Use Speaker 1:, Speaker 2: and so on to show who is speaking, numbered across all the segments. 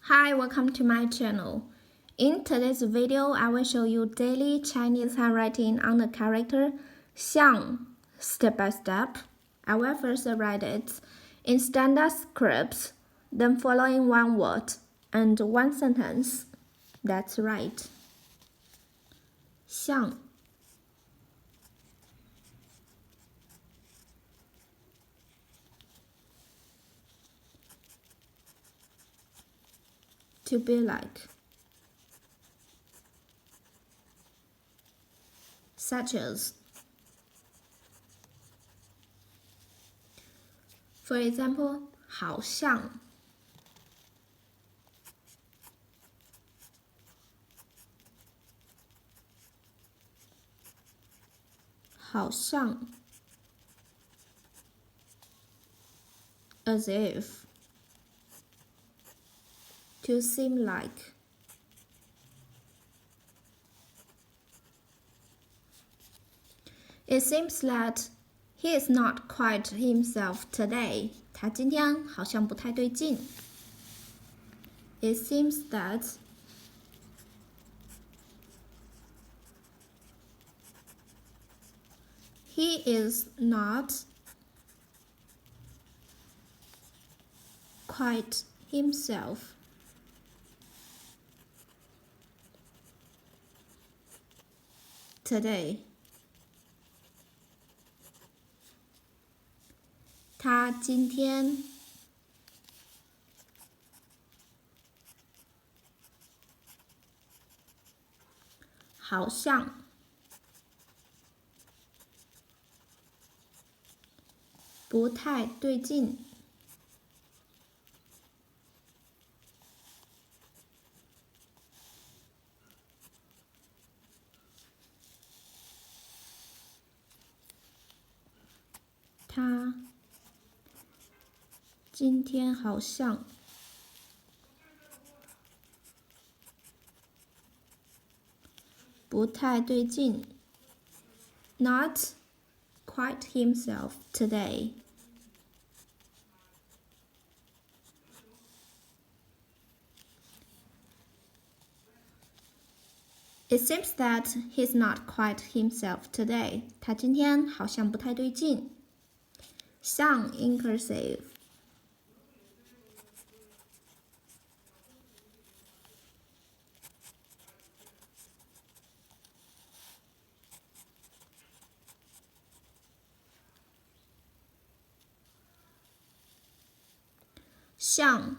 Speaker 1: Hi, welcome to my channel. In today's video, I will show you daily Chinese handwriting on the character xiàng step by step. I will first write it in standard script, then following one word and one sentence. That's right. 像 to be like, such as, for example, 好像好像 as if, to seem like, it seems that he is not quite himself today. 他今天好像不太对劲。It seems that he is not quite himself today. 他今天好像不太对劲。他今天好像不太对劲。Not quite himself today. It seems that he's not quite himself today. 他今天好像不太对劲。像 in cursive. 像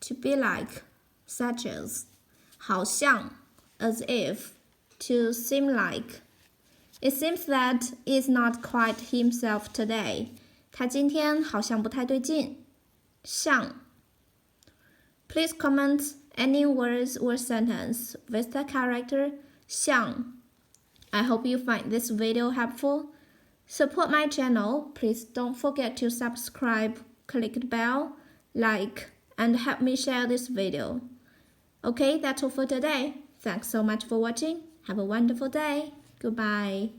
Speaker 1: to be like, such as, 好像 as if, to seem like. It seems that he is not quite himself today. 他今天好像不太对劲。像 Please comment any words or sentence with the character 像. I hope you find this video helpful. Support my channel. Please don't forget to subscribe, click the bell, like, and help me share this video. Okay, that's all for today. Thanks so much for watching. Have a wonderful day. Goodbye.